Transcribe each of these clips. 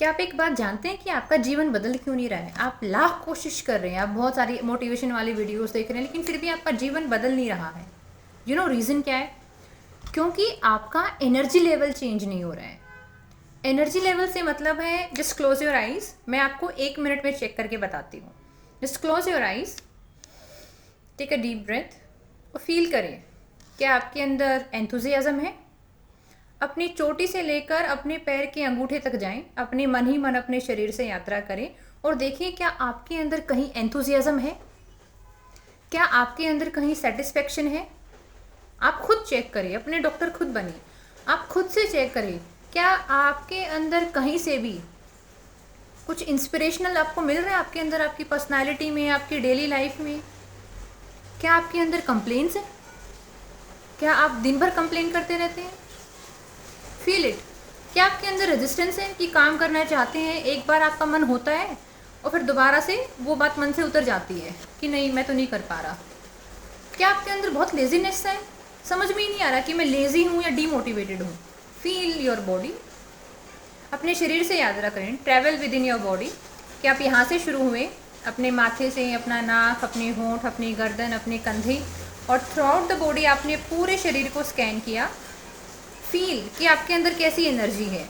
क्या आप एक बात जानते हैं कि आपका जीवन बदल क्यों नहीं रहा है? आप लाख कोशिश कर रहे हैं, आप बहुत सारी मोटिवेशन वाली वीडियोस देख रहे हैं, लेकिन फिर भी आपका जीवन बदल नहीं रहा है। यू नो रीज़न क्या है? क्योंकि आपका एनर्जी लेवल चेंज नहीं हो रहा है। एनर्जी लेवल से मतलब है, जस्ट क्लोज योर आइज। मैं आपको 1 मिनट में चेक करके बताती हूँ। Just close your eyes, take a deep breath और फील करें क्या आपके अंदर एंथुजियाज्म है। अपनी चोटी से लेकर अपने पैर के अंगूठे तक जाएं, अपने मन ही मन अपने शरीर से यात्रा करें और देखिए क्या आपके अंदर कहीं एंथुजियाज्म है, क्या आपके अंदर कहीं सेटिस्फेक्शन है। आप खुद चेक करिए, अपने डॉक्टर खुद बनिए, आप खुद से चेक करिए क्या आपके अंदर कहीं से भी कुछ इंस्पिरेशनल आपको मिल रहा है, आपके अंदर, आपकी पर्सनालिटी में, आपकी डेली लाइफ में। क्या आपके अंदर कंप्लेंट्स है? क्या आप दिन भर कंप्लेन करते रहते हैं? Feel it. क्या आपके अंदर रेजिस्टेंस है कि काम करना चाहते हैं, एक बार आपका मन होता है और फिर दोबारा से वो बात मन से उतर जाती है कि नहीं मैं तो नहीं कर पा रहा। क्या आपके अंदर बहुत लेजीनेस है, समझ में ही नहीं आ रहा कि मैं लेजी हूँ या डीमोटिवेटेड हूँ। फील योर बॉडी, अपने शरीर से यात्रा करें, travel with in your body. कि आप यहाँ से शुरू हुए, अपने माथे से, अपना नाक, अपने होंठ, अपनी गर्दन, अपने कंधे और थ्रू आउट द बॉडी आपने पूरे शरीर को स्कैन किया। फील कि आपके अंदर कैसी एनर्जी है।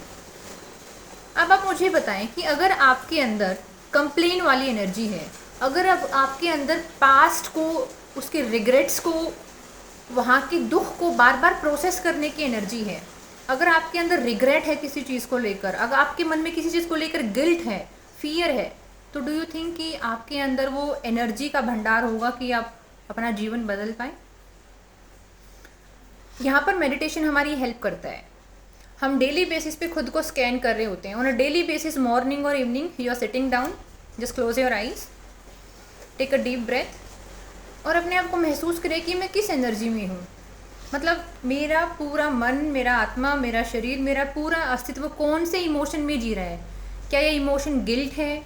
अब आप मुझे बताएं कि अगर आपके अंदर कंप्लेन वाली एनर्जी है, अगर अब आपके अंदर पास्ट को, उसके रिग्रेट्स को, वहाँ के दुख को बार बार प्रोसेस करने की एनर्जी है, अगर आपके अंदर रिग्रेट है किसी चीज़ को लेकर, अगर आपके मन में किसी चीज़ को लेकर गिल्ट है, फियर है, तो डू यू थिंक कि आपके अंदर वो एनर्जी का भंडार होगा कि आप अपना जीवन बदल पाएँ? यहाँ पर मेडिटेशन हमारी हेल्प करता है। हम डेली बेसिस पे खुद को स्कैन कर रहे होते हैं। On a daily basis, morning और evening, you are sitting down, just close your eyes, take a deep breath और अपने आप को महसूस करें कि मैं किस एनर्जी में हूँ। मतलब मेरा पूरा मन, मेरा आत्मा, मेरा शरीर, मेरा पूरा अस्तित्व कौन से इमोशन में जी रहा है। क्या ये इमोशन गिल्ट है,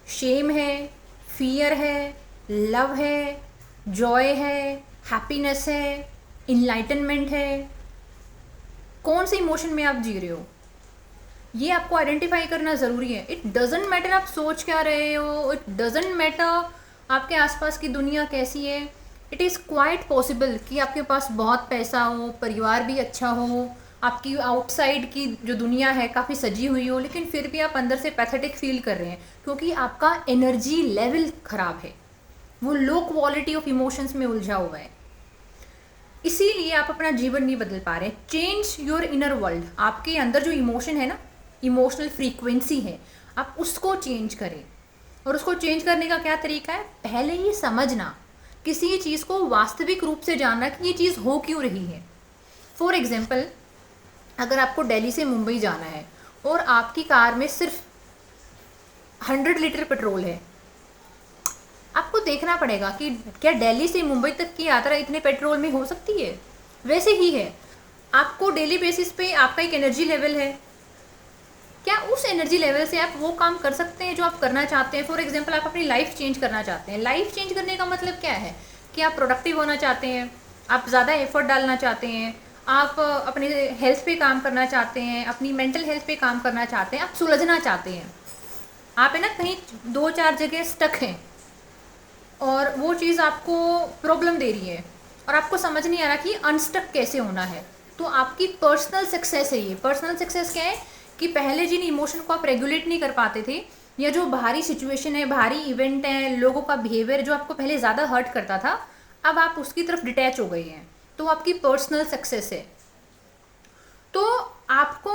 शेम है, फियर है, लव है, जॉय है, हैप्पीनेस है, इनलाइटनमेंट है? कौन से इमोशन में आप जी रहे हो, ये आपको आइडेंटिफाई करना ज़रूरी है। इट डजेंट मैटर आप सोच क्या रहे हो, इट डजेंट मैटर आपके आसपास की दुनिया कैसी है। इट इज़ क्वाइट पॉसिबल कि आपके पास बहुत पैसा हो, परिवार भी अच्छा हो, आपकी आउटसाइड की जो दुनिया है काफ़ी सजी हुई हो, लेकिन फिर भी आप अंदर से पैथेटिक फील कर रहे हैं क्योंकि आपका एनर्जी लेवल ख़राब है, वो लो क्वालिटी ऑफ इमोशंस में उलझा हुआ है। इसीलिए आप अपना जीवन नहीं बदल पा रहे। Change your inner world. आपके अंदर जो इमोशन है ना, इमोशनल फ्रीक्वेंसी है, आप उसको चेंज करें। और उसको चेंज करने का क्या तरीका है? पहले ये समझना, किसी चीज़ को वास्तविक रूप से जानना कि ये चीज़ हो क्यों रही है। फॉर एग्जाम्पल, अगर आपको दिल्ली से मुंबई जाना है और आपकी कार में सिर्फ 100 लीटर पेट्रोल है, आपको देखना पड़ेगा कि क्या दिल्ली से मुंबई तक की यात्रा इतने पेट्रोल में हो सकती है। वैसे ही है, आपको डेली बेसिस पे आपका एक एनर्जी लेवल है, क्या उस एनर्जी लेवल से आप वो काम कर सकते हैं जो आप करना चाहते हैं। फॉर एग्जांपल, आप अपनी लाइफ चेंज करना चाहते हैं। लाइफ चेंज करने का मतलब क्या है कि आप प्रोडक्टिव होना चाहते हैं, आप ज़्यादा एफर्ट डालना चाहते हैं, आप अपने हेल्थ पे काम करना चाहते हैं, अपनी मेंटल हेल्थ पे काम करना चाहते हैं, आप सुलझना चाहते हैं। आप है ना कहीं 2-4 जगह स्टक हैं और वो चीज़ आपको प्रॉब्लम दे रही है और आपको समझ नहीं आ रहा कि अनस्टक कैसे होना है। तो आपकी पर्सनल सक्सेस है ये। पर्सनल सक्सेस क्या है कि पहले जिन इमोशन को आप रेगुलेट नहीं कर पाते थे, या जो बाहरी सिचुएशन है, बाहरी इवेंट है, लोगों का बिहेवियर जो आपको पहले ज़्यादा हर्ट करता था, अब आप उसकी तरफ डिटैच हो गए हैं, तो आपकी पर्सनल सक्सेस है। तो आपको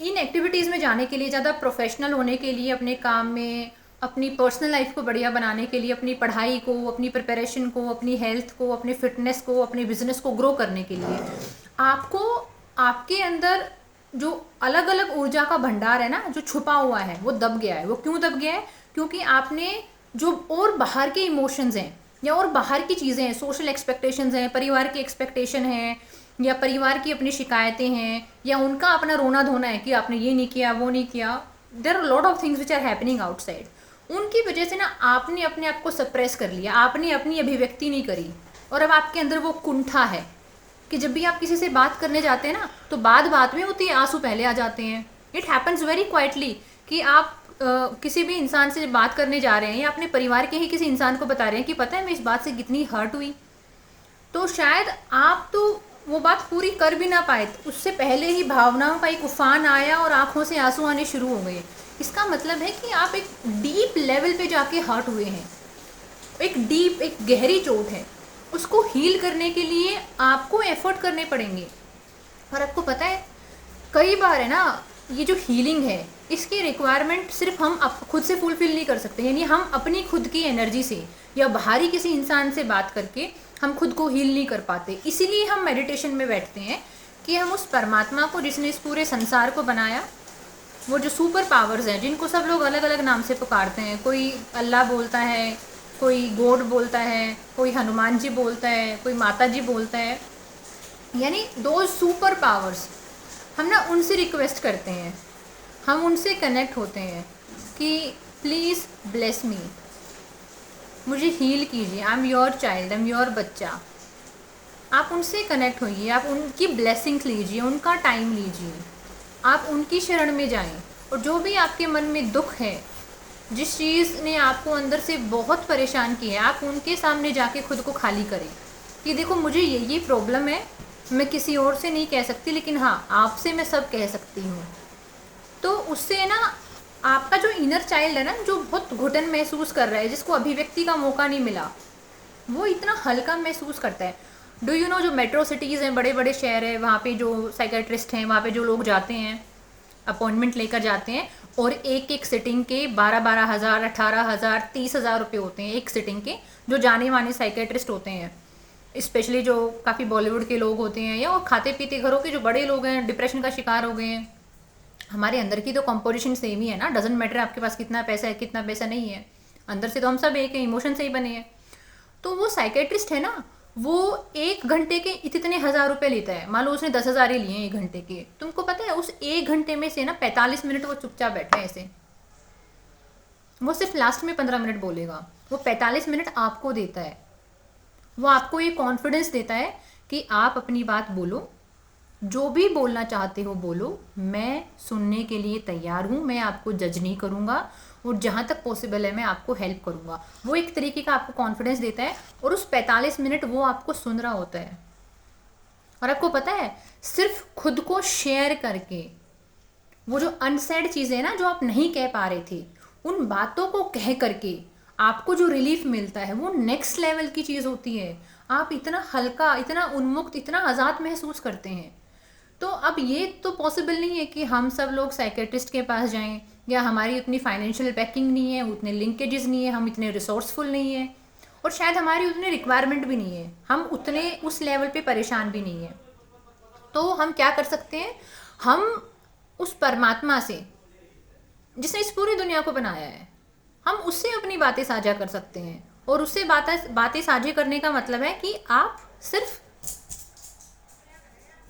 इन एक्टिविटीज़ में जाने के लिए, ज़्यादा प्रोफेशनल होने के लिए, अपने काम में, अपनी पर्सनल लाइफ को बढ़िया बनाने के लिए, अपनी पढ़ाई को, अपनी प्रिपरेशन को, अपनी हेल्थ को, अपनी फिटनेस को, अपने बिजनेस को ग्रो करने के लिए आपको आपके अंदर जो अलग अलग ऊर्जा का भंडार है ना, जो छुपा हुआ है, वो दब गया है। वो क्यों दब गया है? क्योंकि आपने जो और बाहर के इमोशंस हैं या और बाहर की चीज़ें हैं, सोशल एक्सपेक्टेशंस हैं, परिवार की एक्सपेक्टेशन है, या परिवार की अपनी शिकायतें हैं, या उनका अपना रोना धोना है कि आपने ये नहीं किया, वो नहीं किया। There are lot of things which are happening outside. उनकी वजह से ना आपने अपने आप को सप्रेस कर लिया, आपने अपनी अभिव्यक्ति नहीं करी, और अब आपके अंदर वो कुंठा है कि जब भी आप किसी से बात करने जाते हैं ना, तो बात में होती है, आंसू पहले आ जाते हैं। इट हैपन्स वेरी क्वाइटली कि आप किसी भी इंसान से बात करने जा रहे हैं या अपने परिवार के ही किसी इंसान को बता रहे हैं कि पता है मैं इस बात से कितनी हर्ट हुई, तो शायद आप तो वो बात पूरी कर भी ना पाए, उससे पहले ही भावनाओं का एक उफान आया और आंखों से आंसू आने शुरू हो गए। इसका मतलब है कि आप एक डीप लेवल पे जाके हर्ट हुए हैं, एक गहरी चोट है, उसको हील करने के लिए आपको एफर्ट करने पड़ेंगे। और आपको पता है कई बार है ना, ये जो हीलिंग है इसकी रिक्वायरमेंट सिर्फ हम खुद से फुलफिल नहीं कर सकते, यानी हम अपनी खुद की एनर्जी से या बाहरी किसी इंसान से बात करके हम खुद को हील नहीं कर पाते। इसीलिए हम मेडिटेशन में बैठते हैं कि हम उस परमात्मा को जिसने इस पूरे संसार को बनाया, वो जो सुपर पावर्स हैं जिनको सब लोग अलग अलग नाम से पुकारते हैं, कोई अल्लाह बोलता है, कोई गॉड बोलता है, कोई हनुमान जी बोलता है, कोई माता जी बोलता है, यानी दो सुपर पावर्स, हम ना उनसे रिक्वेस्ट करते हैं, हम उनसे कनेक्ट होते हैं कि प्लीज़ ब्लेस मी, मुझे हील कीजिए, I am your child, I am your बच्चा। आप उनसे कनेक्ट होइए, आप उनकी ब्लेसिंग्स लीजिए, उनका टाइम लीजिए, आप उनकी शरण में जाएं। और जो भी आपके मन में दुख है, जिस चीज़ ने आपको अंदर से बहुत परेशान किया है, आप उनके सामने जाके खुद को खाली करें कि देखो मुझे ये प्रॉब्लम है, मैं किसी और से नहीं कह सकती, लेकिन हाँ आपसे मैं सब कह सकती हूँ। तो उससे ना आपका जो इनर चाइल्ड है ना, जो बहुत घुटन महसूस कर रहा है, जिसको अभिव्यक्ति का मौका नहीं मिला, वो इतना हल्का महसूस करता है। डू यू नो, जो मेट्रो सिटीज़ हैं, बड़े बड़े शहर है, वहाँ पे जो साइकेट्रिस्ट हैं, वहाँ पे जो लोग जाते हैं अपॉइंटमेंट लेकर जाते हैं, और एक एक सिटिंग के 12-12 हज़ार, 18 हज़ार, 30 हज़ार रुपये होते हैं एक सिटिंग के, जो जाने माने साइकेट्रिस्ट होते हैं, स्पेशली जो काफ़ी बॉलीवुड के लोग होते हैं या वो खाते पीते घरों के जो बड़े लोग हैं, डिप्रेशन का शिकार हो गए हैं। हमारे अंदर की तो कंपोजिशन सेम ही है ना, डजेंट मैटर आपके पास कितना पैसा है कितना पैसा नहीं है, अंदर से तो हम सब एक हैं, इमोशन से ही बने हैं। तो वो साइकेट्रिस्ट है ना, वो 1 घंटे के इतने हज़ार रुपये लेता है, मान लो उसने 10,000 ही लिए 1 घंटे के। तुमको पता है उस 1 घंटे में से ना 45 मिनट वो चुपचाप बैठा है ऐसे, वो सिर्फ लास्ट में 15 मिनट बोलेगा, वो 45 मिनट आपको देता है। वो आपको ये कॉन्फिडेंस देता है कि आप अपनी बात बोलो, जो भी बोलना चाहते हो बोलो, मैं सुनने के लिए तैयार हूँ, मैं आपको जज नहीं करूँगा, और जहाँ तक पॉसिबल है मैं आपको हेल्प करूँगा। वो एक तरीके का आपको कॉन्फिडेंस देता है, और उस 45 मिनट वो आपको सुन रहा होता है। और आपको पता है सिर्फ खुद को शेयर करके, वो जो अनसेड चीज़ें ना जो आप नहीं कह पा रहे थे, उन बातों को कह करके आपको जो रिलीफ मिलता है वो नेक्स्ट लेवल की चीज़ होती है। आप इतना हल्का, इतना उन्मुक्त, इतना आज़ाद महसूस करते हैं। तो अब ये तो पॉसिबल नहीं है कि हम सब लोग साइकेट्रिस्ट के पास जाएं, या हमारी उतनी फाइनेंशियल बैकिंग नहीं है, उतने लिंकेजेस नहीं है, हम इतने रिसोर्सफुल नहीं है, और शायद हमारी उतनी रिक्वायरमेंट भी नहीं है, हम उतने उस लेवल पे परेशान भी नहीं है। तो हम क्या कर सकते हैं, हम उस परमात्मा से जिसने इस पूरी दुनिया को बनाया है, हम उससे अपनी बातें साझा कर सकते हैं। और उससे बातें साझा करने का मतलब है कि आप सिर्फ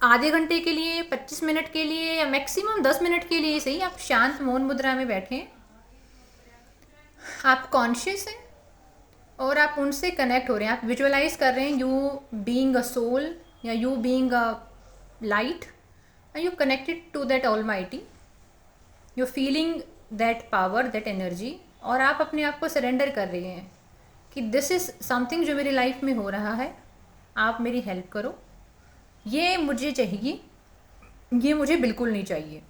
आधे घंटे के लिए, 25 मिनट के लिए, या मैक्सिमम 10 मिनट के लिए सही, आप शांत मौन मुद्रा में बैठें, आप कॉन्शियस हैं और आप उनसे कनेक्ट हो रहे हैं, आप विजुअलाइज कर रहे हैं यू बीइंग अ सोल, या you being a light, and you connected to that almighty, you feeling that power, that energy, और आप अपने आप को सरेंडर कर रहे हैं कि दिस इज़ समथिंग जो मेरी लाइफ में हो रहा है, आप मेरी हेल्प करो, ये मुझे चाहिए, ये मुझे बिल्कुल नहीं चाहिए।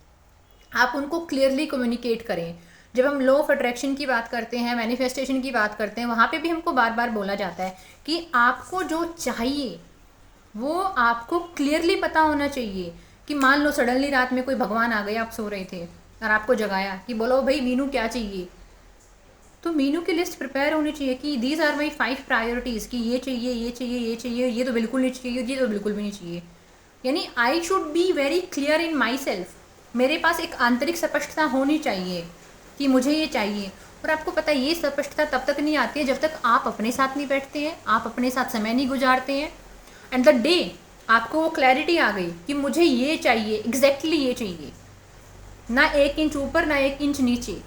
आप उनको क्लियरली कम्युनिकेट करें। जब हम लॉ ऑफ अट्रैक्शन की बात करते हैं, मैनिफेस्टेशन की बात करते हैं, वहाँ पे भी हमको बार बार बोला जाता है कि आपको जो चाहिए वो आपको क्लियरली पता होना चाहिए। कि मान लो सडनली रात में कोई भगवान आ गए, आप सो रहे थे और आपको जगाया कि बोलो भाई मीनू क्या चाहिए, तो मीनू की लिस्ट प्रिपेयर होनी चाहिए कि दीज आर माई 5 प्रायोरिटीज़, कि ये चाहिए, ये चाहिए, ये चाहिए, ये तो बिल्कुल नहीं चाहिए, ये तो बिल्कुल भी नहीं चाहिए। यानी I should be very clear in my self, मेरे पास एक आंतरिक स्पष्टता होनी चाहिए कि मुझे ये चाहिए। और आपको पता है ये स्पष्टता तब तक नहीं आती है जब तक आप अपने साथ नहीं बैठते हैं, आप अपने साथ समय नहीं गुजारते हैं। एंड द डे आपको वो क्लैरिटी आ गई कि मुझे ये चाहिए, एग्जैक्टली ये चाहिए, ना 1 इंच ऊपर ना 1 इंच नीचे,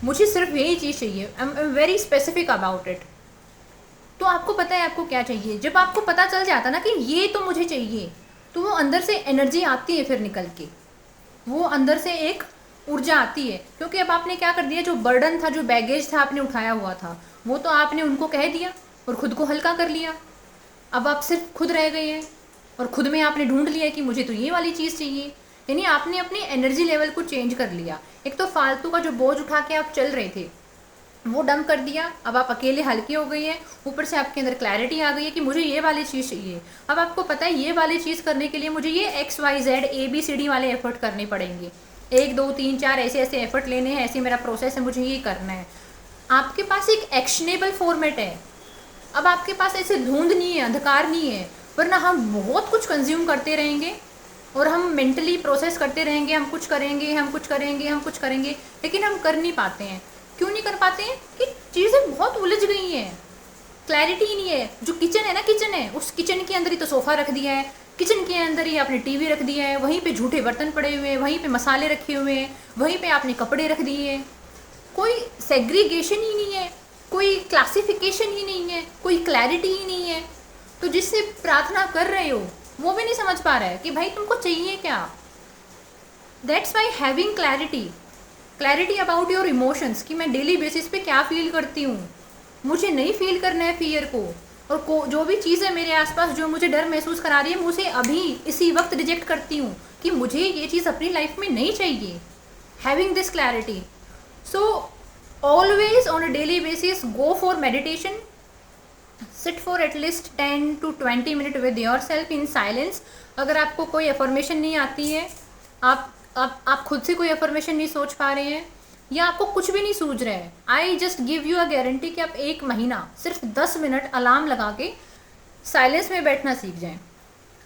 मुझे सिर्फ यही चीज़ चाहिए, I am very specific about it. तो आपको पता है आपको क्या चाहिए। जब आपको पता चल जाता ना कि ये तो मुझे चाहिए, तो वो अंदर से एनर्जी आती है, फिर निकल के वो अंदर से एक ऊर्जा आती है, क्योंकि अब आपने क्या कर दिया, जो बर्डन था, जो बैगेज था आपने उठाया हुआ था, वो तो आपने उनको कह दिया और खुद को हल्का कर लिया। अब आप सिर्फ खुद रह गए हैं और खुद में आपने ढूंढ लिया कि मुझे तो ये वाली चीज़ चाहिए। यानी आपने अपनी एनर्जी लेवल को चेंज कर लिया। एक तो फालतू का जो बोझ उठा के आप चल रहे थे वो डंप कर दिया, अब आप अकेले हल्के हो गई हैं। ऊपर से आपके अंदर क्लैरिटी आ गई है कि मुझे ये वाली चीज़ चाहिए। अब आपको पता है ये वाली चीज़ करने के लिए मुझे ये XYZ ABCD वाले एफर्ट करने पड़ेंगे, 1 2 3 4 ऐसे ऐसे एफर्ट लेने हैं, ऐसे मेरा प्रोसेस है, मुझे ये करना है। आपके पास एक एक्शनेबल फॉर्मेट है। अब आपके पास ऐसे धुंध नहीं है, अंधकार नहीं है, वरना हम बहुत कुछ कंज्यूम करते रहेंगे और हम मेंटली प्रोसेस करते रहेंगे, हम कुछ करेंगे, हम कुछ करेंगे, हम कुछ करेंगे, लेकिन हम कर नहीं पाते हैं। क्यों नहीं कर पाते हैं? कि चीज़ें बहुत उलझ गई हैं, क्लैरिटी ही नहीं है। जो किचन है ना, किचन है, उस किचन के अंदर ही तो सोफ़ा रख दिया है, किचन के अंदर ही आपने टीवी रख दिया है, वहीं पे झूठे बर्तन पड़े हुए हैं, वहीं पे मसाले रखे हुए हैं, वहीं पे आपने कपड़े रख दिए हैं। कोई सेग्रीगेशन ही नहीं है, कोई क्लासिफिकेशन ही नहीं है, कोई क्लैरिटी ही नहीं है। तो जिससे प्रार्थना कर रहे हो वो भी नहीं समझ पा रहा है कि भाई तुमको चाहिए क्या। That's why having clarity about your emotions, कि मैं डेली बेसिस पे क्या फील करती हूँ, मुझे नहीं फील करना है फियर को, और जो भी चीज़ है मेरे आसपास जो मुझे डर महसूस करा रही है, मैं उसे अभी इसी वक्त रिजेक्ट करती हूँ कि मुझे ये चीज़ अपनी लाइफ में नहीं चाहिए। Having this clarity, so always on a daily basis go for meditation, sit for at least 10 to 20 minute with your self in silence. अगर आपको कोई अफर्मेशन नहीं आती है, आप खुद से कोई अफर्मेशन नहीं सोच पा रहे हैं, या आपको कुछ भी नहीं सूझ रहा है, I just give you a guarantee कि आप 1 महीना सिर्फ 10 मिनट अलार्म लगा के साइलेंस में बैठना सीख जाएं,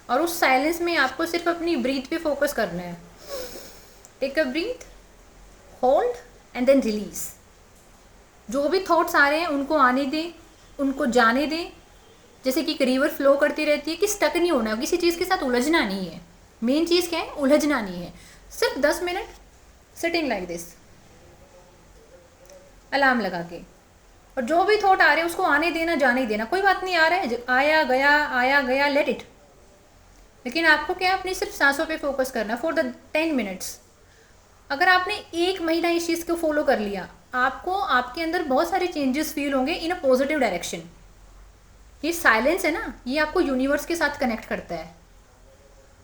और उस साइलेंस में आपको सिर्फ अपनी ब्रीथ पे फोकस करना है। Take a breath, hold and then release. जो भी थॉट्स आ रहे हैं उनको आने दें, उनको जाने दें, जैसे कि एक रिवर फ्लो करती रहती है, कि स्टक नहीं होना, किसी चीज़ के साथ उलझना नहीं है। मेन चीज़ क्या है? उलझना नहीं है। सिर्फ 10 minute sitting like this, alarm लगा के, और जो भी थॉट आ रहे हैं उसको आने देना, जाने देना। कोई बात नहीं, आ रहा है, आया गया, लेट इट। लेकिन आपको क्या, अपनी सिर्फ सांसों पे फोकस करना फॉर द 10 मिनट्स। अगर आपने 1 महीना इस चीज़ को फॉलो कर लिया, आपको आपके अंदर बहुत सारे चेंजेस फील होंगे इन अ पॉजिटिव डायरेक्शन। ये साइलेंस है ना, ये आपको यूनिवर्स के साथ कनेक्ट करता है,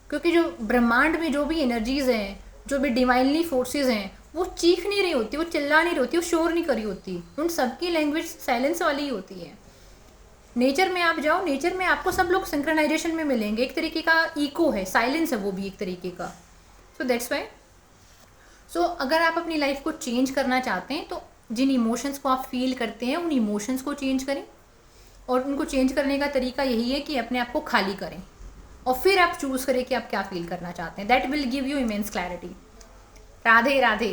क्योंकि जो ब्रह्मांड में जो भी एनर्जीज़ हैं, जो भी डिवाइनली फोर्सेस हैं, वो चीख नहीं रही होती, वो चिल्ला नहीं रही होती, वो शोर नहीं कर रही होती। उन सबकी लैंग्वेज साइलेंस वाली ही होती है। नेचर में आप जाओ, नेचर में आपको सब लोग सिंक्रोनाइजेशन में मिलेंगे, एक तरीके का इको है, साइलेंस है वो भी एक तरीके का। सो दैट्स वाई, सो अगर आप अपनी लाइफ को चेंज करना चाहते हैं तो जिन इमोशंस को आप फील करते हैं उन इमोशंस को चेंज करें, और उनको चेंज करने का तरीका यही है कि अपने आप को खाली करें, और फिर आप चूज़ करें कि आप क्या फील करना चाहते हैं। That will give you immense clarity. Radhe Radhe.